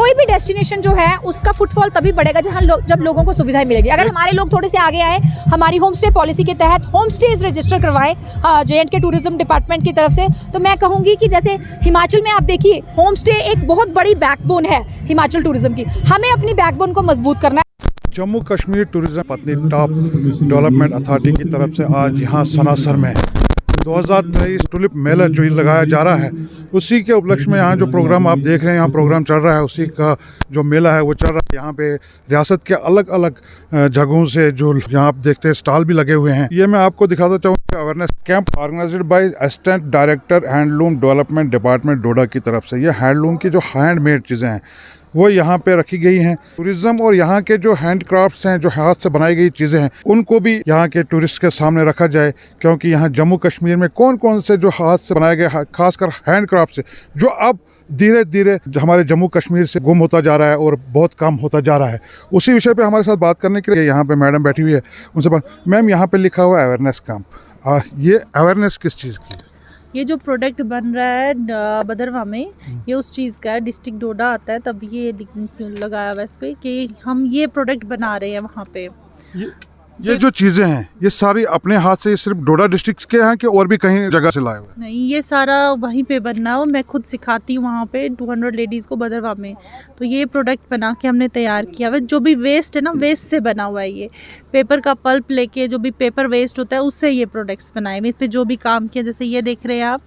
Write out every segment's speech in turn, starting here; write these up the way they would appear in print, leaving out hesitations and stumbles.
कोई भी डेस्टिनेशन जो है उसका फुटफॉल तभी बढ़ेगा जब लोगों को सुविधाएं मिलेगी। अगर हमारे लोग थोड़े से आगे आए, हमारी होम स्टे पॉलिसी के तहत होम स्टेज रजिस्टर करवाएं J&K टूरिज्म डिपार्टमेंट की तरफ से, तो मैं कहूँगी कि जैसे हिमाचल में आप देखिए होम स्टे एक बहुत बड़ी बैकबोन है हिमाचल टूरिज्म की, हमें अपनी बैकबोन को मजबूत करना है। Jammu Kashmir tourism Patnitop development authority की तरफ से आज यहाँ सनासर में 2023 टुलिप मेला जो लगाया जा रहा है, उसी के उपलक्ष्य में यहाँ जो प्रोग्राम आप देख रहे हैं, यहाँ प्रोग्राम चल रहा है, उसी का जो मेला है वो चल रहा है। यहाँ पे रियासत के अलग अलग जगहों से जो यहाँ आप देखते हैं स्टॉल भी लगे हुए हैं। ये मैं आपको दिखाता चाहूँगा awareness camp organised by assistant director handloom development department Doda की तरफ से। ये हैंडलूम की जो हैंडमेड चीज़ें हैं वो यहाँ पे रखी गई हैं। टूरिज्म और यहाँ के जो हैंडक्राफ्ट्स हैं, जो हाथ से बनाई गई चीज़ें हैं, उनको भी यहाँ के टूरिस्ट के सामने रखा जाए, क्योंकि यहाँ जम्मू कश्मीर में कौन कौन से जो हाथ से बनाए गए खासकर हैंडक्राफ्ट्स है जो अब धीरे धीरे हमारे जम्मू कश्मीर से गुम होता जा रहा है और बहुत कम होता जा रहा है। उसी विषय पे हमारे साथ बात करने के लिए यहाँ पे मैडम बैठी हुई है, उनसे बात। मैम, यहाँ पे लिखा हुआ है अवेयरनेस कैंप, ये अवेयरनेस किस चीज़ की है? ये जो प्रोडक्ट बन रहा है बदरवा में, ये उस चीज़ का है, डिस्ट्रिक्ट डोडा आता है तब ये लगाया हुआ इस पे कि हम ये प्रोडक्ट बना रहे हैं वहाँ पे। ये जो चीज़ें हैं ये सारी अपने हाथ से सिर्फ डोडा डिस्ट्रिक्ट के हैं कि और भी कहीं जगह से लाए हुए? नहीं, ये सारा वहीं पे बनना है। मैं खुद सिखाती हूँ वहाँ पे 200 लेडीज़ को बदरवा में। तो ये प्रोडक्ट बना के हमने तैयार किया हुआ है। जो भी वेस्ट है ना, वेस्ट से बना हुआ है। ये पेपर का पल्प लेके जो भी पेपर वेस्ट होता है उससे ये प्रोडक्ट्स बनाए हुए। इस पर जो भी काम किया, जैसे ये देख रहे हैं आप,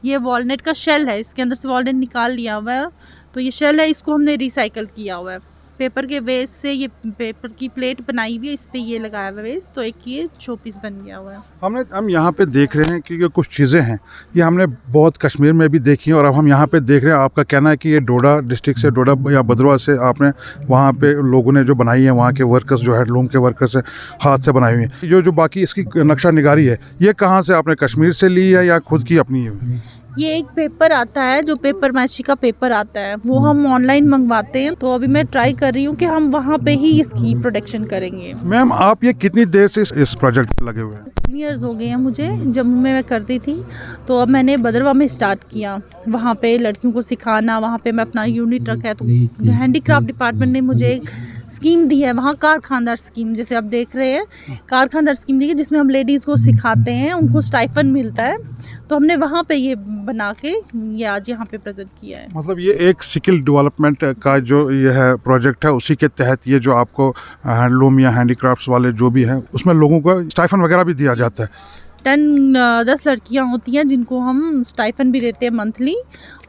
ये वॉलनट का शेल है, इसके अंदर से वॉलनट निकाल लिया हुआ है। तो ये शेल है, इसको हमने रिसाइकल किया हुआ है। पेपर के वेस्ट से ये पेपर की प्लेट बनाई हुई है, इस पे ये लगाया हुआ वेस्ट, तो एक ये शोपीस बन गया हुआ है। हम यहाँ पे देख रहे हैं कि ये कुछ चीज़ें हैं, ये हमने बहुत कश्मीर में भी देखी हैं और अब हम यहाँ पे देख रहे हैं। आपका कहना है कि ये डोडा डिस्ट्रिक्ट से, डोडा या बदरवा से आपने वहाँ पे लोगों ने जो बनाई है, वहाँ के वर्कर्स जो हैंडलूम के वर्कर्स हैं, हाथ से बनाई हुई हैं। जो बाकी इसकी नक्शा निगारी है, ये कहाँ से आपने कश्मीर से ली है या खुद की अपनी है? ये एक पेपर आता है, जो पेपर मैची का पेपर आता है, वो हम ऑनलाइन मंगवाते हैं। तो अभी मैं ट्राई कर रही हूँ कि हम वहाँ पे ही इसकी प्रोडक्शन करेंगे। मैम, आप ये कितनी देर से इस प्रोजेक्ट में लगे हुए हैं? 10 इयर्स हो गए हैं मुझे। जम्मू में मैं करती थी, तो अब मैंने बदरवा में स्टार्ट किया, वहाँ पे लड़कियों को सिखाना। वहाँ पे मैं अपना यूनिट रखा है, तो हैंडीक्राफ्ट डिपार्टमेंट ने मुझे एक स्कीम दी है वहाँ, कारखानदार स्कीम, जैसे आप देख रहे हैं, कारखानदार स्कीम दी है, जिसमें हम लेडीज़ को सिखाते हैं, उनको स्टाइफन मिलता है। तो हमने वहाँ पे ये बना के ये आज यहाँ पे प्रेजेंट किया है। मतलब ये एक स्किल डेवलपमेंट का जो ये है प्रोजेक्ट है, उसी के तहत ये जो आपको हैंडलूम या हैंडीक्राफ्ट्स वाले जो भी हैं, उसमें लोगों को स्टाइफन वगैरह भी दिया जाता है। 10 लड़कियाँ होती हैं जिनको हम स्टाइफन भी देते हैं मंथली,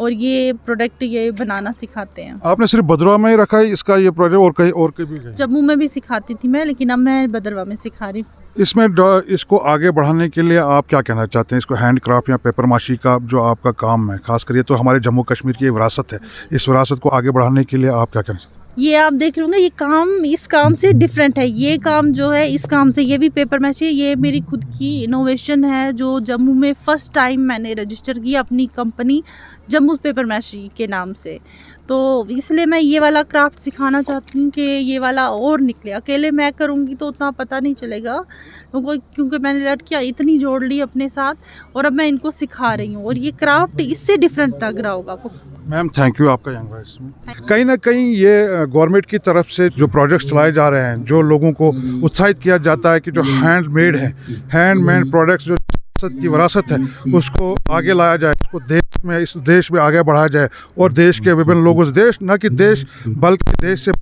और ये प्रोडक्ट ये बनाना सिखाते हैं। आपने सिर्फ बदरवा में ही रखा है इसका ये प्रोजेक्ट, और कहीं भी गए? जम्मू में भी सिखाती थी मैं, लेकिन अब मैं बदरवा में सिखा रही हूँ। इसमें इसको आगे बढ़ाने के लिए आप क्या कहना चाहते हैं? इसको हैंडक्राफ्ट या पेपर माशी का जो आपका काम है, खास कर ये तो हमारे जम्मू कश्मीर की विरासत है, इस विरासत को आगे बढ़ाने के लिए आप क्या कहना चाहते हैं? ये आप देख रहे होंगे, ये काम इस काम से डिफरेंट है। ये काम जो है इस काम से, ये भी पेपर मैची, ये मेरी खुद की इनोवेशन है, जो जम्मू में फर्स्ट टाइम मैंने रजिस्टर की अपनी कंपनी जम्मू पेपर मैची के नाम से। तो इसलिए मैं ये वाला क्राफ्ट सिखाना चाहती हूँ कि ये वाला और निकले। अकेले मैं करूँगी तो उतना पता नहीं चलेगा क्योंकि मैंने लड़कियाँ इतनी जोड़ ली अपने साथ, और अब मैं इनको सिखा रही हूँ, और ये क्राफ्ट इससे डिफरेंट लग रहा होगा आपको। मैम, थैंक यू आपका यंग वॉइस में। कहीं ना कहीं ये गवर्नमेंट की तरफ से जो प्रोजेक्ट्स चलाए जा रहे हैं, जो लोगों को उत्साहित किया जाता है कि जो हैंडमेड है, हैंडमेड प्रोडक्ट्स जो की विरासत है, उसको आगे लाया जाए, उसको इस देश में आगे बढ़ाया जाए, और देश के विभिन्न लोगों से, देश न कि देश बल्कि देश से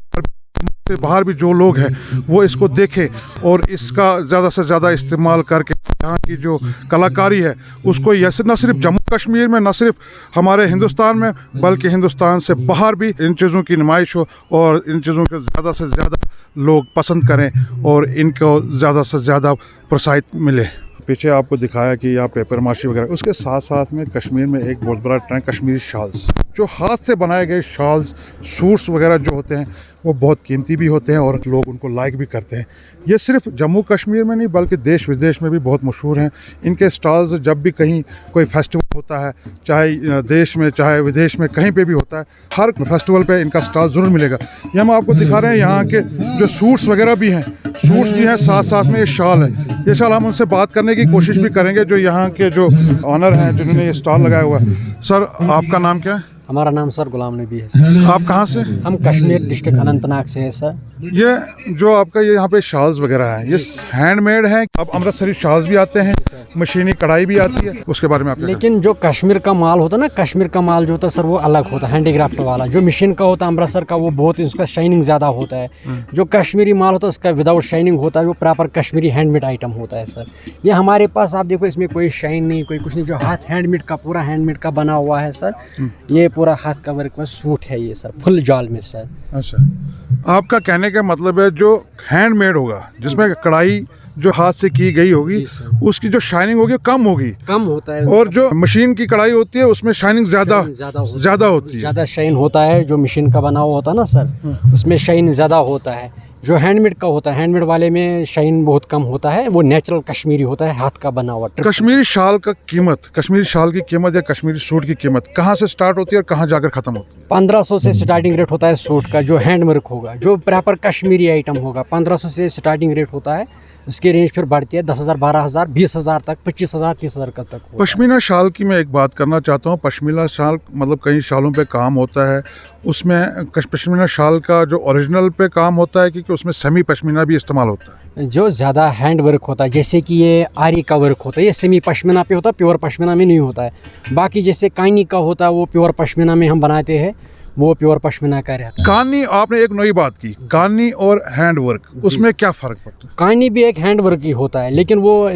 बाहर भी जो लोग हैं वो इसको देखें और इसका ज़्यादा से ज़्यादा इस्तेमाल करके यहाँ की जो कलाकारी है उसको न सिर्फ जम्मू कश्मीर में, न सिर्फ हमारे हिंदुस्तान में, बल्कि हिंदुस्तान से बाहर भी इन चीज़ों की नुमाइश हो और इन चीज़ों को ज़्यादा से ज़्यादा लोग पसंद करें और इनको ज़्यादा से ज़्यादा प्रोत्साहित मिले। पीछे आपको दिखाया कि यहाँ पेपर माशी वगैरह, उसके साथ साथ में कश्मीर में एक बहुत बड़ा ट्रेंड कश्मीरी शॉल्स, जो हाथ से बनाए गए शॉल्स, सूट्स वगैरह जो होते हैं वो बहुत कीमती भी होते हैं और लोग उनको लाइक भी करते हैं। ये सिर्फ जम्मू कश्मीर में नहीं बल्कि देश विदेश में भी बहुत मशहूर हैं। इनके स्टॉल्स जब भी कहीं कोई फेस्टिवल होता है, चाहे देश में चाहे विदेश में, कहीं पे भी होता है, हर फेस्टिवल पे इनका स्टॉल ज़रूर मिलेगा। ये हम आपको दिखा रहे हैं, यहाँ के जो सूट्स वगैरह भी हैं, सूट्स भी हैं, साथ साथ में ये शॉल है। ये शॉल हम उनसे बात करने की कोशिश भी करेंगे, जो यहाँ के जो ऑनर हैं जिन्होंने ये स्टॉल लगाया हुआ है। सर, आपका नाम क्या है? हमारा नाम सर गुलाम नबी है सर। आप कहाँ से? हम कश्मीर डिस्ट्रिक्ट अनंतनाग से हैं सर। ये जो आपका ये यहाँ पे शॉल्स वगैरह हैं, ये हैंडमेड हैं? अब अमृतसरी शॉल्स भी आते हैं, मशीनी कढ़ाई भी आती है, उसके बारे में आप क्या लेकिन जो कश्मीर का माल होता है ना, कश्मीर का माल जो होता है सर वो अलग होता है, हैंडीक्राफ्ट वाला। जो मशीन का होता है अमृतसर का वो बहुत उसका शाइनिंग ज़्यादा होता है। जो कश्मीरी माल होता है उसका विदाउट शाइनिंग होता है, वो प्रॉपर कश्मीरी हैंडमेड आइटम होता है सर। ये हमारे पास आप देखो इसमें कोई शाइन नहीं, कोई कुछ नहीं, जो हाथ हैंडमेड का पूरा हैंडमेड का बना हुआ है सर। ये पूरा हाथ का वर्क में सूट है ये सर, फुल जाल में सर। अच्छा, आपका कहने का मतलब है जो हैंडमेड होगा, जिसमें कढ़ाई जो हाथ से की गई होगी, उसकी जो शाइनिंग होगी कम होगी, कम होता है। और जो मशीन की कढ़ाई होती है उसमें शाइनिंग ज़्यादा होती है। ज़्यादा शाइन होता है। जो मशीन का बना हुआ होता है ना सर, उसमें शाइन ज़्यादा होता है। जो हैंडमेड का होता है, हैंडमेड वाले में शाइन बहुत कम होता है, वो नेचुरल कश्मीरी होता है, हाथ का बना हुआ। कश्मीरी शाल का कीमत, कश्मीरी शाल की कीमत या कश्मीरी सूट की कीमत कहाँ से स्टार्ट होती है और कहाँ जाकर ख़त्म होती है? 1500 से स्टार्टिंग रेट होता है सूट का, जो हैंडवर्क होगा, जो प्रॉपर कश्मीरी आइटम होगा। 1500 से स्टार्टिंग रेट होता है, उसकी रेंज फिर बढ़ती है 10,000, 12,000, 20,000 तक, 25,000, 30,000 तक होता है। पश्मीना शाल की मैं एक बात करना चाहता हूँ। पश्मीना शाल मतलब कई शालों पे काम होता है, उसमें पश्मीना शाल का जो ओरिजिनल पे काम होता है, क्योंकि उसमें सेमी पश्मीना भी इस्तेमाल होता है। जो ज़्यादा हैंड वर्क होता है, जैसे कि ये आरी का वर्क होता है, ये सेमी पश्मीना पे होता है, प्योर पश्मीना में नहीं होता है। बाकी जैसे कानी का होता है वो प्योर पश्मीना में हम बनाते हैं, वो प्योर पश्मीना का रहता है। कानी, आपने एक नई बात की, कानी और हैंड वर्क, उसमें क्या फ़र्क पड़ता है? कानी भी एक हैंड वर्क ही होता है, लेकिन वो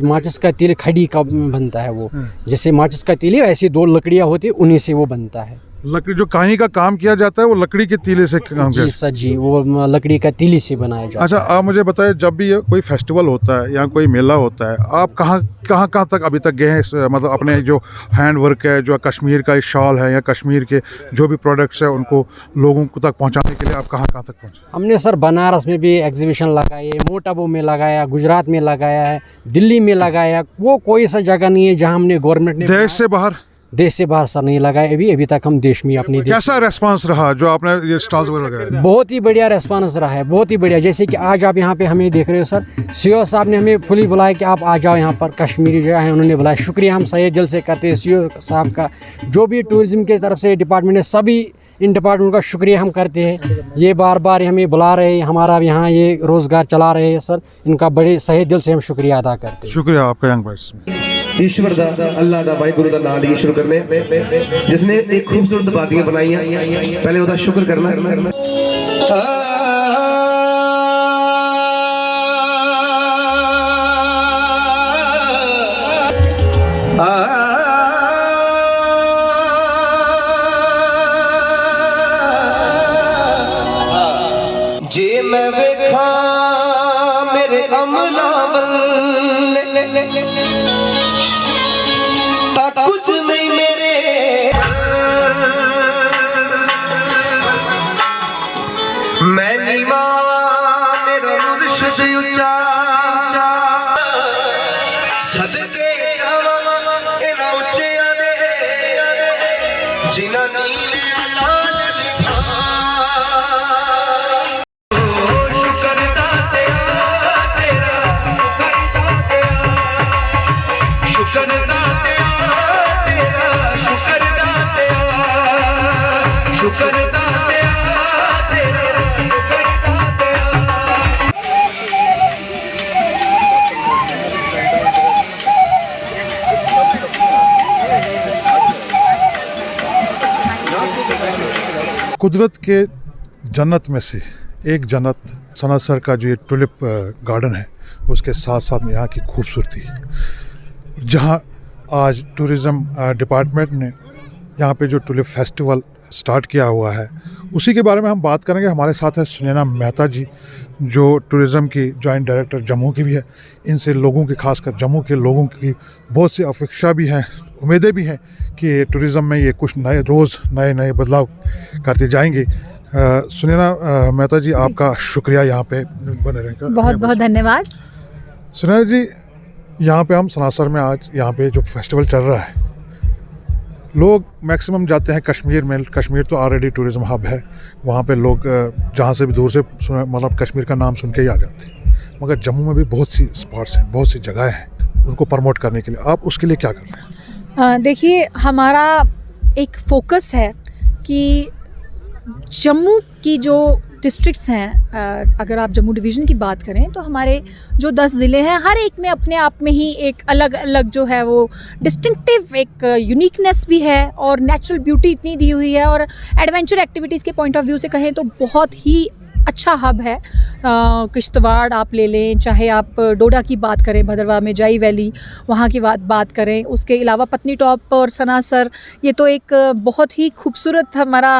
माचिस का तेल खड़ी का बनता है। वो जैसे माचिस का तेल है, ऐसी 2 लकड़ियाँ होती है, उन्हीं से वो बनता है। लकड़ी, जो कानी का काम किया जाता है वो लकड़ी के तीले से काम किया? जी सर जी, वो लकड़ी का तीली से बनाया जाता है। अच्छा, आप मुझे बताएं, जब भी ये कोई फेस्टिवल होता है या कोई मेला होता है, आप कहाँ तक अभी तक गए हैं? मतलब अपने जो हैंड वर्क है, जो कश्मीर का शॉल है या कश्मीर के जो भी प्रोडक्ट्स है, उनको लोगों को तक पहुंचाने के लिए आप कहाँ तक पहुंचे? हमने सर बनारस में भी एग्जीबिशन लगाई है, मोटाबो में लगाया, गुजरात में लगाया है, दिल्ली में लगाया। वो कोई सा जगह नहीं है जहाँ हमने गवर्नमेंट ने देश से बाहर सर नहीं लगाए अभी तक हम देश में अपने। कैसा रेस्पॉन्स रहा जो आपने ये स्टॉल्स वगैरह लगाए? बहुत ही बढ़िया रेस्पॉन्स रहा है, बहुत ही बढ़िया। जैसे कि आज आप यहाँ पे हमें देख रहे हो सर, सीओ साहब ने हमें फुली बुलाया कि आप आ जाओ यहाँ पर, कश्मीरी जो है उन्होंने बुलाया। शुक्रिया हम सही दिल से करते हैं सीओ साहब का, जो भी टूरिज्म की तरफ से डिपार्टमेंट है, सभी इन डिपार्टमेंट का शुक्रिया हम करते हैं। ये बार बार हमें बुला रहे हैं, हमारा यहाँ ये रोज़गार चला रहे हैं सर, इनका बड़े सही दिल से हम शुक्रिया अदा करते हैं। शुक्रिया आपका यंग भाई। ईश्वर दा अल्लाह दा वाहिगुरु दा नाम लेके शुरू करने, जिसने एक खूबसूरत बादियां बनाई हैं, पहले उसका शुक्र करना। जे मैं वेखा मेरे अमला कुछ नहीं मेरे, मैं नीवा मेरा मुर्शिद ऊंचा, सदके जावा इना उच्चिया दे जिना नीले लाल दिखा। शुक्र दातिया तेरा, शुक्र दातिया, कुदरत के जन्नत में से एक जन्नत सनासर का जो ये टुलिप गार्डन है, उसके साथ साथ में यहाँ की खूबसूरती, जहाँ आज टूरिज़्म डिपार्टमेंट ने यहाँ पे जो टुलिप फेस्टिवल स्टार्ट किया हुआ है, उसी के बारे में हम बात करेंगे। हमारे साथ है सुनैना मेहता जी, जो टूरिज़्म की जॉइंट डायरेक्टर जम्मू की भी है। इनसे लोगों की, खासकर जम्मू के लोगों की बहुत सी अपेक्षा भी हैं, उम्मीदें भी हैं कि टूरिज़्म में ये कुछ नए बदलाव करते जाएंगे। सुनैना मेहता जी, आपका शुक्रिया यहाँ पे बने रहने का। बहुत बहुत धन्यवाद। सुनैना जी, यहाँ पे हम सनासर में आज यहाँ पे जो फेस्टिवल चल रहा है, लोग मैक्सिमम जाते हैं कश्मीर में। कश्मीर तो ऑलरेडी टूरिज़्म हब है, वहाँ पे लोग जहाँ से भी दूर से मतलब कश्मीर का नाम सुन के ही आ जाते हैं। मगर जम्मू में भी बहुत सी स्पॉट्स हैं, बहुत सी जगह हैं, उनको प्रमोट करने के लिए आप उसके लिए क्या कर रहे हैं? देखिए, हमारा एक फोकस है कि जम्मू की जो डिस्ट्रिक्ट्स हैं, अगर आप जम्मू डिवीज़न की बात करें तो हमारे जो 10 ज़िले हैं, हर एक में अपने आप में ही एक अलग अलग जो है वो डिस्टिंक्टिव एक यूनिकनेस भी है और नेचुरल ब्यूटी इतनी दी हुई है, और एडवेंचर एक्टिविटीज़ के पॉइंट ऑफ व्यू से कहें तो बहुत ही अच्छा हब है। किश्तवाड़ आप ले लें, चाहे आप डोडा की बात करें, भद्रवाह में जाई वैली वहाँ की बात करें, उसके अलावा पत्नी टॉप और सनासर, ये तो एक बहुत ही खूबसूरत हमारा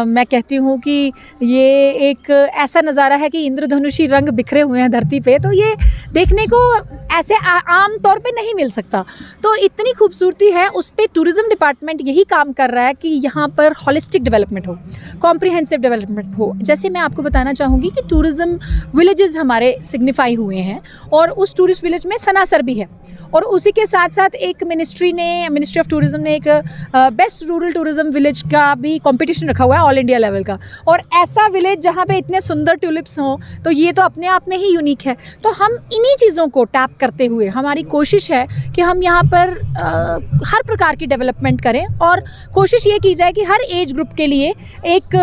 मैं कहती हूँ कि ये एक ऐसा नज़ारा है कि इंद्रधनुषी रंग बिखरे हुए हैं धरती पे, तो ये देखने को ऐसे आम तौर पे नहीं मिल सकता। तो इतनी खूबसूरती है, उस पर टूरिज़्म डिपार्टमेंट यही काम कर रहा है कि यहाँ पर हॉलिस्टिक डेवलपमेंट हो, कॉम्प्रिहेंसिव डेवलपमेंट हो। जैसे मैं आपको बताना चाहूँगी कि टूरिज़्म विलेजेस हमारे सिग्निफाई हुए हैं, और उस टूरिस्ट विलेज में सनासर भी है, और उसी के साथ साथ एक मिनिस्ट्री ऑफ टूरिज़्म ने एक बेस्ट रूरल टूरिज़्म विलेज का भी कंपटीशन रखा हुआ है ऑल इंडिया लेवल का। और ऐसा विलेज जहाँ पे इतने सुंदर ट्यूलिप्स हों, तो ये तो अपने आप में ही यूनिक है। तो हम इन्हीं चीज़ों को टैप करते हुए हमारी कोशिश है कि हम यहाँ पर हर प्रकार की डेवलपमेंट करें, और कोशिश ये की जाए कि हर एज ग्रुप के लिए एक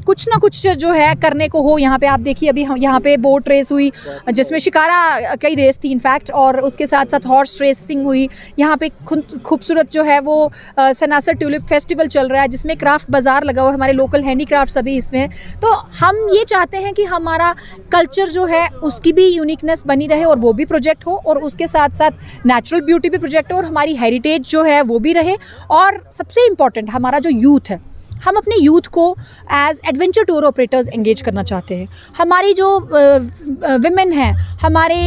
कुछ ना कुछ जो है करने को हो। यहाँ पे आप देखिए, अभी यहाँ पे बोट रेस हुई जिसमें शिकारा की रेस थी इनफैक्ट, और उसके साथ साथ हॉर्स रेसिंग हुई। यहाँ पे खूबसूरत जो है वो सनासर ट्यूलिप फेस्टिवल चल रहा है, जिसमें क्राफ्ट बाज़ार लगा हुआ है, हमारे लोकल हैंडीक्राफ्ट सभी इसमें। तो हम ये चाहते हैं कि हमारा कल्चर जो है उसकी भी यूनिकनेस बनी रहे, और वो भी प्रोजेक्ट हो, और उसके साथ साथ नेचुरल ब्यूटी भी प्रोजेक्ट हो, और हमारी हेरिटेज जो है वो भी रहे। और सबसे इम्पॉर्टेंट हमारा जो यूथ है, हम अपने यूथ को as adventure tour operators engage करना चाहते हैं। हमारी जो विमेन हैं, हमारे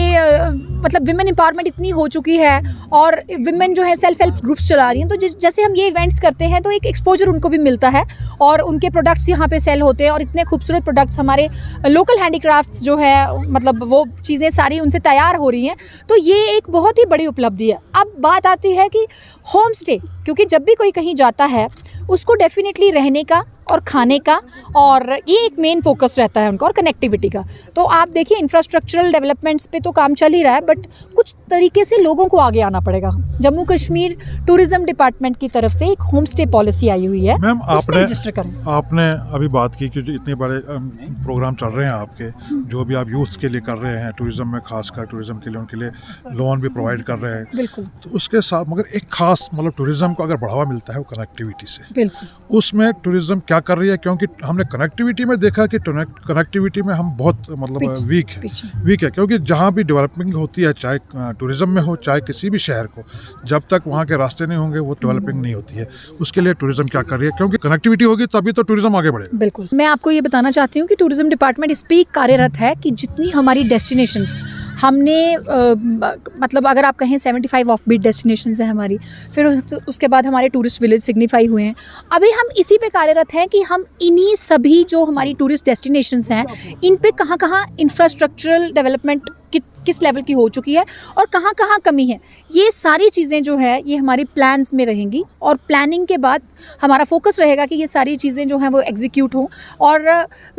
मतलब विमेन एम्पावरमेंट इतनी हो चुकी है, और विमेन जो है सेल्फ हेल्प ग्रुप्स चला रही हैं, तो जैसे हम ये इवेंट्स करते हैं तो एक एक्सपोजर उनको भी मिलता है, और उनके प्रोडक्ट्स यहाँ पे सेल होते हैं, और इतने खूबसूरत प्रोडक्ट्स हमारे लोकल हैंडीक्राफ्ट्स जो है, मतलब वो चीज़ें सारी उनसे तैयार हो रही हैं। तो ये एक बहुत ही बड़ी उपलब्धि है। अब बात आती है कि होम स्टे, क्योंकि जब भी कोई कहीं जाता है उसको डेफिनेटली रहने का और खाने का, और ये एक मेन फोकस रहता है उनका, और कनेक्टिविटी का। तो आप देखिए इंफ्रास्ट्रक्चरल डेवलपमेंट्स पे तो काम चल ही रहा है, बट कुछ तरीके से लोगों को आगे आना पड़ेगा। जम्मू कश्मीर टूरिज़्म डिपार्टमेंट की तरफ से एक होम स्टे पॉलिसी आई हुई है, मैम उसमें रजिस्टर करें। आपने अभी बात की कि जो इतने बड़े प्रोग्राम चल रहे हैं आपके, जो भी आप यूथ के लिए कर रहे हैं, टूरिज़्म में खासकर टूरिज़्म के लिए, उनके लिए लोन भी प्रोवाइड कर रहे हैं, बिल्कुल। तो उसके साथ मगर एक खास मतलब टूरिज़्म को अगर बढ़ावा मिलता है वो कनेक्टिविटी से, बिल्कुल उसमें टूरिज़्म क्या कर रही है? क्योंकि हमने कनेक्टिविटी में देखा कि कनेक्टिविटी में हम बहुत मतलब वीक है, क्योंकि जहाँ भी डेवलपिंग होती है, चाहे टूरिज़्म में हो चाहे किसी भी शहर को, जब तक वहाँ के रास्ते नहीं होंगे वो डेवलपिंग नहीं होती है। उसके लिए टूरिज़्म क्या कर रही है? क्योंकि कनेक्टिविटी होगी तभी तो टूरिज़्म आगे बढ़ेगा। बिल्कुल, मैं आपको ये बताना चाहती हूँ कि टूरिज़्म डिपार्टमेंट इस पर कार्यरत है कि जितनी हमारी डेस्टिनेशंस हमने मतलब अगर आप कहें 75 ऑफ बीट डेस्टिनेशंस हैं हमारी, फिर उसके बाद हमारे टूरिस्ट विलेज सिग्निफाई हुए हैं। अभी हम इसी पे कार्यरत हैं कि हम इन्हीं सभी जो हमारी टूरिस्ट डेस्टिनेशंस हैं, इन पे कहाँ कहाँ इंफ्रास्ट्रक्चरल डेवलपमेंट किस लेवल की हो चुकी है और कहाँ कहाँ कमी है, ये सारी चीज़ें जो है ये हमारी प्लान्स में रहेंगी, और प्लानिंग के बाद हमारा फोकस रहेगा कि ये सारी चीज़ें जो हैं वो एग्जीक्यूट हों। और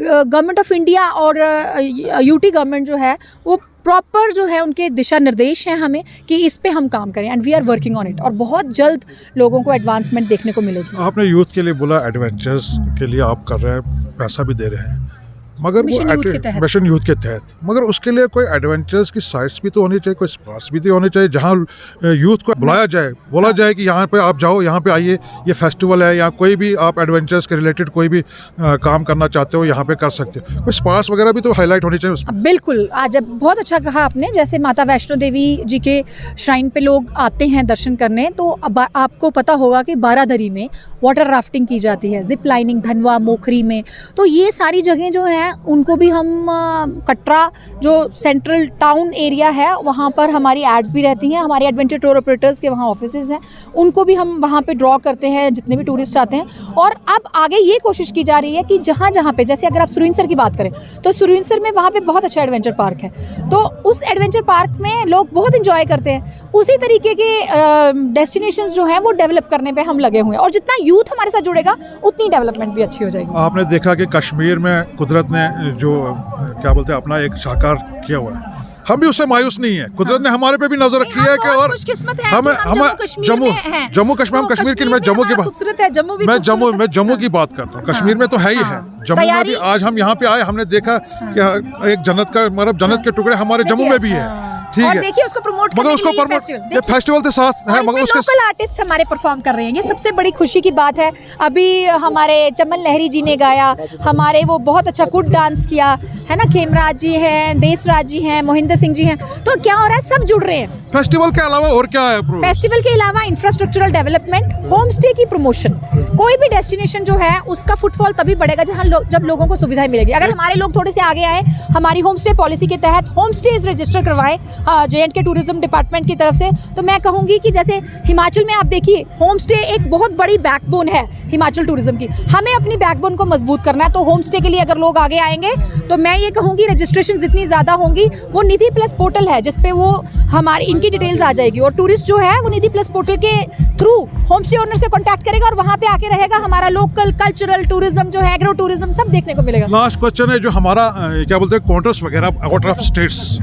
गवर्नमेंट ऑफ इंडिया और यूटी गवर्नमेंट जो है वो प्रॉपर जो है उनके दिशा निर्देश हैं हमें कि इस पे हम काम करें, and we are working on it, और बहुत जल्द लोगों को एडवांसमेंट देखने को मिलेगी। आपने यूथ के लिए बोला, एडवेंचर्स के लिए आप कर रहे हैं, पैसा भी दे रहे हैं, मगर मिशन वो यूथ के तहत। मिशन यूथ के तहत, मगर उसके लिए कोई एडवेंचर्स की साइट्स भी तो होनी चाहिए, कोई स्पॉट्स भी तो होने चाहिए जहाँ यूथ को बुलाया जाए, बोला जाए कि यहाँ पे आप जाओ, यहाँ पे आइए, ये फेस्टिवल है, या कोई भी आप एडवेंचर्स के रिलेटेड कोई भी काम करना चाहते हो यहाँ पे कर सकते हो। कोई स्पॉट्स वगैरह भी तो हाईलाइट होनी चाहिए उसमें। बिल्कुल, आज बहुत अच्छा कहा आपने। जैसे माता वैष्णो देवी जी के श्राइन पे लोग आते हैं दर्शन करने, तो अब आपको पता होगा कि बारादरी में वाटर राफ्टिंग की जाती है, जिप लाइनिंग धनवा मोखरी में, तो ये सारी जगह जो हैं उनको भी हम कटरा जो सेंट्रल टाउन एरिया है वहाँ पर हमारी एड्स भी रहती हैं, हमारे एडवेंचर टूर ऑपरेटर्स के वहाँ ऑफिसेज हैं, उनको भी हम वहाँ पे ड्रॉ करते हैं जितने भी टूरिस्ट आते हैं। और अब आगे ये कोशिश की जा रही है कि जहाँ जहाँ पे, जैसे अगर आप सुरिंसर की बात करें तो सुरिंसर में वहाँ पे बहुत अच्छा एडवेंचर पार्क है, तो उस एडवेंचर पार्क में लोग बहुत इंजॉय करते हैं। उसी तरीके के डेस्टिनेशंस जो हैं वो डेवलप करने पे हम लगे हुए हैं, और जितना यूथ हमारे साथ जुड़ेगा उतनी डेवलपमेंट भी अच्छी हो जाएगी। आपने देखा कि कश्मीर में कुदरत ने जो क्या बोलते हैं अपना एक साकार किया हुआ है, हम भी उससे मायूस नहीं है। कुदरत ने हमारे पे भी नजर रखी है कि और खुशकिस्मत है हमें कि हम जम्मू जम्मू कश्मीर हम कश्मीर की मैं जम्मू की बात खूबसूरत है। जम्मू भी मैं खूबसूरत है। जम्मू की बात करता हूँ। कश्मीर में तो है ही है। जम्मू में भी आज हम यहाँ पे आए, हमने देखा कि एक जन्नत का मतलब जन्नत के टुकड़े हमारे जम्मू में भी है। ठीक और है, देखिए उसको प्रमोट मगर उसको प्रमोट ये फेस्टिवल के साथ है, मगर उसके लोकल आर्टिस्ट हमारे परफॉर्म कर रहे हैं, ये सबसे बड़ी खुशी की बात है। अभी हमारे चमन लहरी जी ने गाया, हमारे वो बहुत अच्छा कुड डांस किया है ना, खेमराज जी हैं, देशराज जी हैं, मोहिंदर सिंह जी हैं। तो क्या हो रहा है, सब जुड़ रहे हैं। फेस्टिवल के अलावा और क्या है? फेस्टिवल के अलावा इंफ्रास्ट्रक्चरल डेवलपमेंट, होम स्टे की प्रमोशन। कोई भी डेस्टिनेशन जो है उसका फुटफॉल तभी बढ़ेगा जहाँ जब लोगों को सुविधाएं मिलेगी। अगर हमारे लोग थोड़े से आगे आए, हमारी होम स्टे पॉलिसी के तहत होम स्टेज रजिस्टर करवाएं J&K टूरिज्म डिपार्टमेंट की तरफ से, तो मैं कहूँगी कि जैसे हिमाचल में आप देखिए होम स्टे एक बहुत बड़ी बैकबोन है हिमाचल टूरिज्म की। हमें अपनी बैकबोन को मजबूत करना है, तो होम स्टे के लिए अगर लोग आगे आएंगे तो मैं ये कहूँगी रजिस्ट्रेशन जितनी ज़्यादा होंगी, वो निधि प्लस पोर्टल है जिसपे वो हमारी इनकी डिटेल्स आ जाएगी, और टूरिस्ट जो है वो निधि प्लस पोर्टल के थ्रू होम स्टे ओनर से कॉन्टैक्ट करेगा और वहाँ पे आके रहेगा। हमारा लोकल कल्चरल टूरिज्म जो है, एग्रो टूरिज्म सब देखने को मिलेगा। लास्ट क्वेश्चन है जो हमारा क्या बोलते हैं क्वार्टर्स वगैरह आउट ऑफ स्टेट्स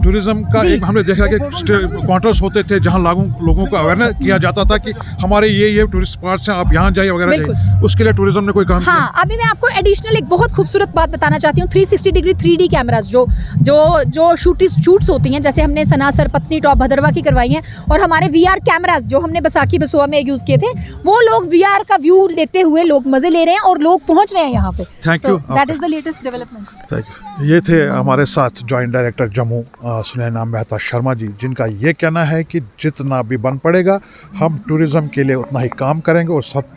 टूरिज्म का एक हमने देखा कि क्वार्टर्स होते थे जहां लोगों को अवेयरनेस किया जाता था कि हमारे ये टूरिस्ट स्पॉट्स हैं, आप यहाँ जाइए वगैरह जाइए। उसके लिए टूरिज्म ने कोई काम किया? हाँ, अभी मैं आपको एडिशनल एक बहुत खूबसूरत बात बताना चाहती हूँ। 360 डिग्री 3D कैमरास जो शूट्स होती हैं, जैसे हमने सनासर, पत्नी टॉप, भदरवा की करवाई हैं, और हमारे VR कैमरास जो हमने बैसाखी बसोआ में यूज़ किए थे, वो लोग VR का व्यू लेते हुए लोग मजे ले रहे हैं और लोग पहुँच रहे हैं यहाँ पे। Thank you, that is the latest development. Thank you. ये थे हमारे साथ जॉइंट डायरेक्टर जम्मू सुनैना मेहता शर्मा जी, जिनका ये कहना है कि जितना भी बन पड़ेगा हम टूरिज़्म के लिए उतना ही काम करेंगे और सब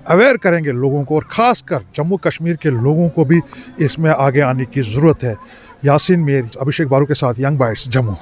अवेयर करेंगे लोगों को, और ख़ासकर जम्मू कश्मीर के लोगों को भी इसमें आगे आने की ज़रूरत है। यासीन मीर, अभिषेक बारू के साथ यंग बाइट्स, जम्मू।